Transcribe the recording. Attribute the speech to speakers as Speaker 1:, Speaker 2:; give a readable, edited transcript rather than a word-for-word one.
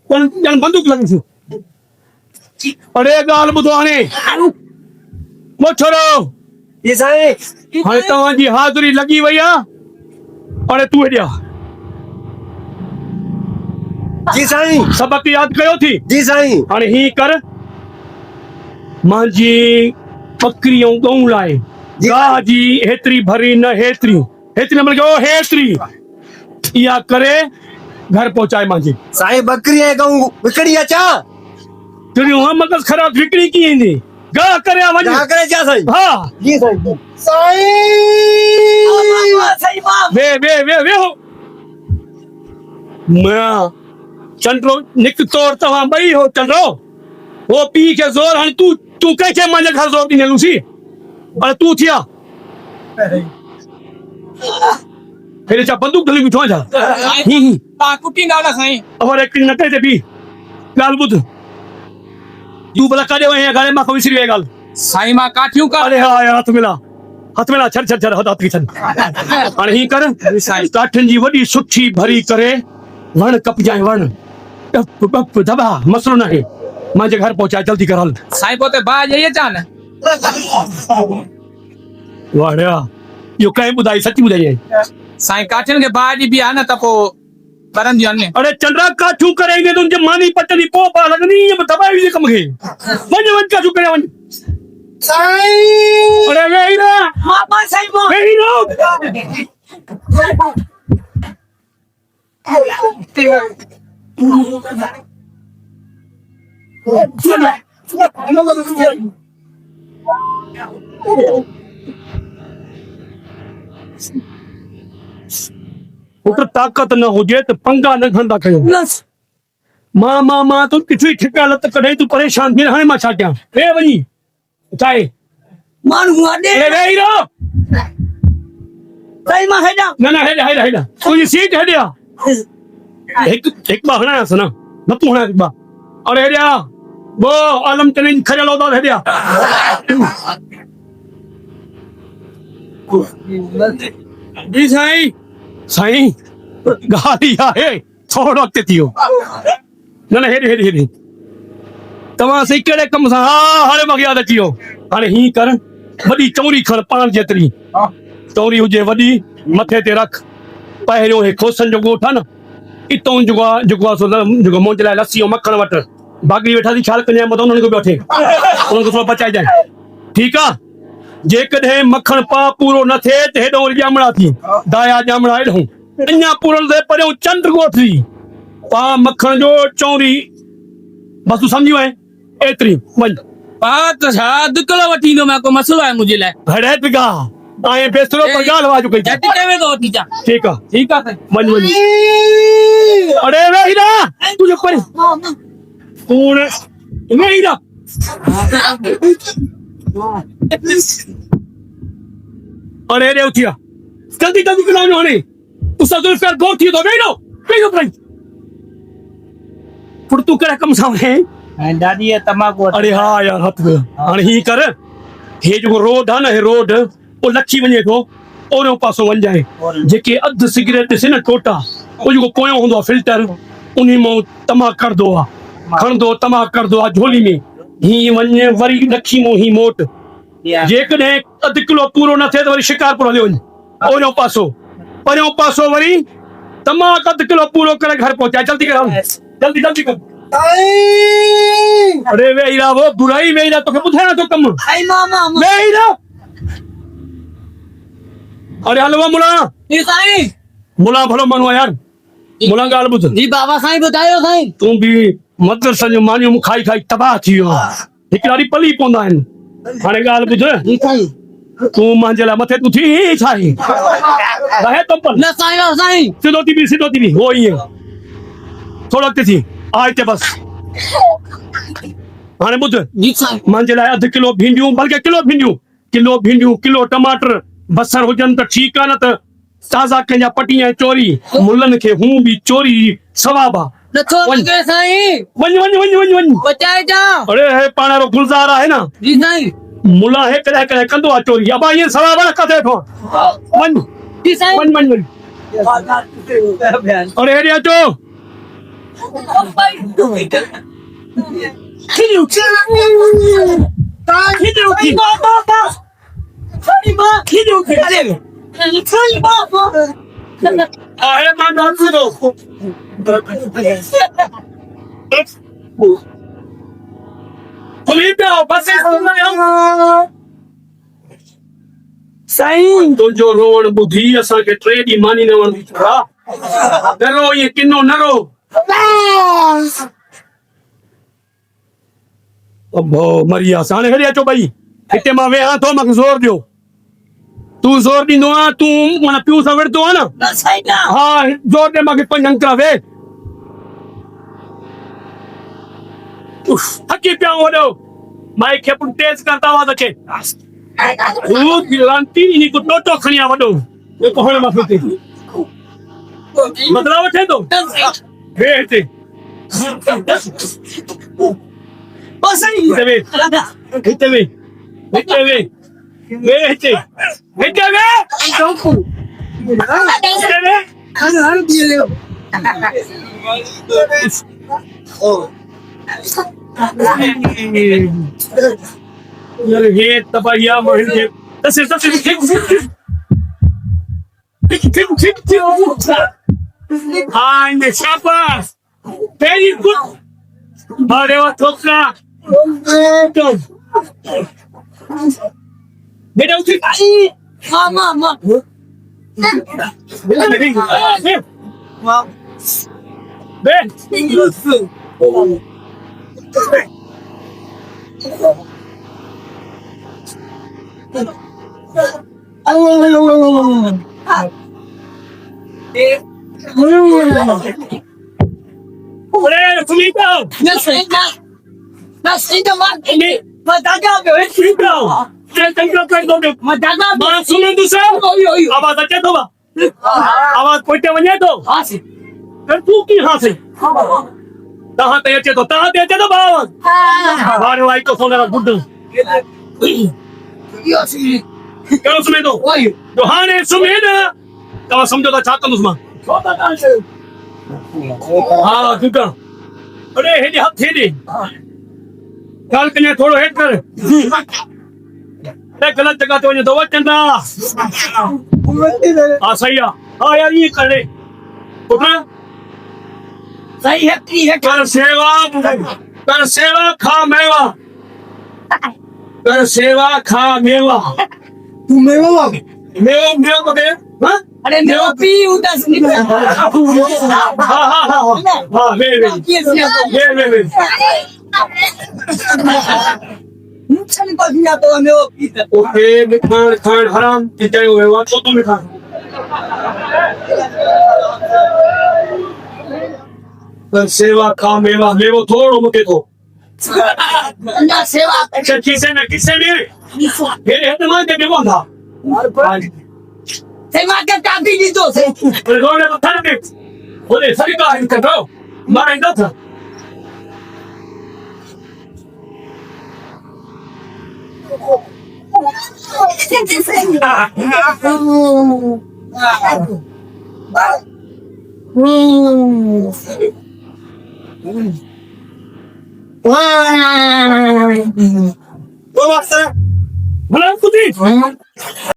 Speaker 1: ॼण बंदूक लॻी अरे ॻाल्हि ॿुधो हाणे वो छोरो
Speaker 2: जी साईं
Speaker 1: हाणे तव्हांजी हाज़िरी लॻी वई आहे हाणे तूं हेॾे आ
Speaker 2: जी साईं
Speaker 1: सबक यादि कयो थी
Speaker 2: जी साईं
Speaker 1: हाणे हीअं कर मुंहिंजी बकरी ऐं गऊं लाइ गाह जी हेतिरी भरी न हेतिरी हेतिरी मतलब ओ हेतिरी इहा करे घर पहुचाए मुंहिंजी
Speaker 2: साईं बकरी ऐं गऊं विकणी अचां
Speaker 1: तुंहिंजो मगज़ ख़राब विकिणी कीअं ईंदी गाह करे आ वञ
Speaker 2: जा करे अचां साईं
Speaker 1: हा
Speaker 2: जी साईं साईं
Speaker 1: वे हो मैं चंद्रो निक तोड़ तव्हां ॿई हो चंद्रो वो पी के ज़ोर हाणे तूं कंहिंखे मुंहिंजे घर ज़ोर ॾिने लूसी पर तूं थिया हेॾे छा बंदूक ढली बीठो आहे छा
Speaker 3: तव्हां कुटींदा न साईं
Speaker 1: अवर एक्टिंग न कई ते बि ॻाल्हि ॿुध तूं भला काॾे वई गाॾे मां विसरी वई ॻाल्हि
Speaker 3: साईं मां काठियूं कर
Speaker 1: अरे हा यार हथ मिला छॾ हथ छॾ हाणे हीअं कर काठियुनि जी वॾी सुठी भरी करे वण कपजाए वण दबा मसलो न आहे मुंहिंजे घर पहुचाए जल्दी कर हल
Speaker 3: साईं पोइ बाहि ॾेई अचां न
Speaker 1: वाड़िया इहो कंहिं ॿुधाई सची ॿुधाई
Speaker 3: साईं काठियुनि खे बाहि ॾिबी आहे न त पोइ ॿरंदियूं आहिनि
Speaker 1: अरे चंद्रा काठियूं करे ईंदे तुंहिंजी मानी पटंदी पोइ पा लॻंदी ईअं दबाए विझे कम खे वञ काठियूं करे वञ
Speaker 2: साईं
Speaker 1: अरे वेही रह
Speaker 2: मामा साईं
Speaker 1: वेही रह पुट ताकत न हुजे त पंगा न खणंदा कयो मां तूं किथे ठिका लत कढई तूं परेशान थी हाणे मां छा कयां वे वञी चाहे
Speaker 2: माण्हू
Speaker 1: अरे वेही रहो
Speaker 2: साईं मां हेॾां
Speaker 1: न हेॾा तुंहिंजी सीट हेॾे आ हिकु ॿ हणायांस न तूं हणां हिकु ॿ अरे हेॾे आ वो आलम चने खरियल होता हेॾे आ
Speaker 3: जी साईं
Speaker 1: साईं ॻाल्हि इहा आहे थोरो अॻिते थी वियो न हेॾे तव्हां साईं कहिड़े कम सां हा हाणे मूंखे यादि अची वियो हाणे हीअं कर वॾी चौरी खण पाण जेतिरी चौरी हुजे वॾी मथे ते रख पहिरियों हे खोसनि जो ॻोठ आहे न इतो जेको आहे मुंहिंजे लाइ लस्सी ऐं मखण वटि बाग़ी वेठा थी छा कजांइ मथां उन्हनि खे बि वठे उन्हनि खे थोरो बचाइजांइ ठीकु आहे जेकॾहिं मखण पा पूरो न थिए त हेॾो वरी ॼामड़ा थी दाया ॼामड़ा हेॾो अञा पूरो न थिए परियों चंड ॻोठ थी पा मखण जो चौरी बस तूं सम्झी वएं एतिरी वञ
Speaker 3: पाउ त छा अधु किलो वठी ईंदो को मसलो आहे मुंहिंजे लाइ
Speaker 1: हड़े पिगा आए बेसरो पर ॻाल्हि वाजू कई
Speaker 3: झटि चवे थो वठी अचां
Speaker 1: ठीकु आहे
Speaker 3: साईं
Speaker 1: वञ अरे वेही रह तुझे परे तूं वेही रह अरे रे उठिया जल्दी कराओ हाणे उसा जुल्फिकार गौर थी तो वेही रहो भाई पुर तूं कहिड़ा कम सां वएं
Speaker 3: दादी तमाकू
Speaker 1: अरे हा यार हथ में हाणे हीअं कर हे जेको रोड आहे न हे रोड वो लची वञे थो ओरियों पासो वञजांइ जेके अधु सिगरेट ॾिसे न टोटा वो जेको पोयों हूंदो आहे फिल्टर उन मां तमाक करदो आहे खणंदो तमाक करदो आहे झोली में हीअं वञे वरी ॾखी मां हीअं मोट जेकॾहिं अधु किलो पूरो न थिए त वरी शिकारपुर हलियो वञ ओरियों पासो परियों पासो वरी तमाक अधु किलो पूरो करे घर पहुचाए जल्दी कर जल्दी कर अरे वेही रह वो बुराई वेही रह तोखे ॿुधायां थो कमु वेही रह अरे हलवा मुला
Speaker 2: जी साईं
Speaker 1: मुला भलो माण्हू आहे यार मुला ॻाल्हि ॿुध
Speaker 2: जी बाबा साईं ॿुधायो साईं
Speaker 1: तूं बि मदरसनि जूं मानियूं खाई तबाह थी वियो हिकु ॾाढी पली पवंदा आहिनि हाणे ॻाल्हि ॿुध
Speaker 2: जी साईं
Speaker 1: तूं मुंहिंजे लाइ मथे तूं थी छा आहे
Speaker 2: न साईं
Speaker 1: सिधो थी बि हो ईअं थोरो अॻिते थी आ हिते बसि हाणे ॿुध
Speaker 2: जी साईं
Speaker 1: मुंहिंजे लाइ अधु किलो भिंडियूं बल्कि किलो भिंडियूं किलो टमाटर बसर हुजनि त ठीकु आहे न त ताज़ा कंहिंजा पटी ऐं चोरी मुलनि खे हूं बि चोरी सवाब आहे वञ
Speaker 2: बचाए जा
Speaker 1: अरे हे पाण वारो गुलज़ार आहे न
Speaker 2: जी साईं
Speaker 1: मुला हे कॾहिं कंदो आहे चोरी अबा ईअं सवाब न किथे वेठो वञ
Speaker 2: जी साईं
Speaker 1: अरे हेॾे अचो
Speaker 2: साईं
Speaker 1: तुंहिंजो रोअण ॿुधी असांखे 3 ॾींहं मानी न वणंदी नरो इहे किनो नरो मरी वियासीं हाणे हेॾे अचो ॿई हिते मां वेहां थो मूंखे ज़ोर ॾियो तूं ज़ोर ॾींदो आहे तूं माना पियो सां विढ़ंदो आहे न हा ज़ोर ॾे मूंखे 5 अंक वे थकी पिया वॾो माइक खे तेज़ करता आवाज़ अचे को टोटो खणी आ वॾो जेको हाणे मां पियो बदिलाव वठे थो वे हिते हिते वे हिते वे वे हिते हिते वे यार ये तबाहिया मोहित तसे हाँ इन्हें शाबाश वेरी गुड अरे वाह ठोकरा बेटा उठ
Speaker 2: मामा
Speaker 1: बे आवाज पोइते वञे थो तूं कीअं से तव्हां ते अचे थो आवाज बार वाई तो सोने गुड कहिड़ो सुम्हे थो जो हाणे सुम्हे न तव्हां सम्झो था छा कंदुसि मां हा ठीकु आहे अरे हेॾे हथ हेॾे ॻाल्हि कञे थोरो हेठि कर ग़लति जॻह ते वञे थो चंदा हा सही आहे हा यार ईअं करे पुटु
Speaker 2: सही है
Speaker 1: कर सेवा खा मेवा कर सेवा खा मेवा
Speaker 2: तू मेवा
Speaker 1: मेवा को दे हाँ
Speaker 2: अरे मेवा पी उदास नहीं
Speaker 1: हाँ वे
Speaker 2: नुकसान को भी आता है मेवा पी
Speaker 1: ओके खान हराम चाहे हुए तो तुम खा पर सेवा खा मेवा मेवो थोड़ो मुके तो
Speaker 2: ना सेवा
Speaker 1: अच्छा किसे में मेरे हाथ में दे मेवा था
Speaker 2: सेवा के काफी दी तो से
Speaker 1: पर गोले तो थर दे बोले सही का इनका दो मारा इंदा था वो वास्ता भला कुछ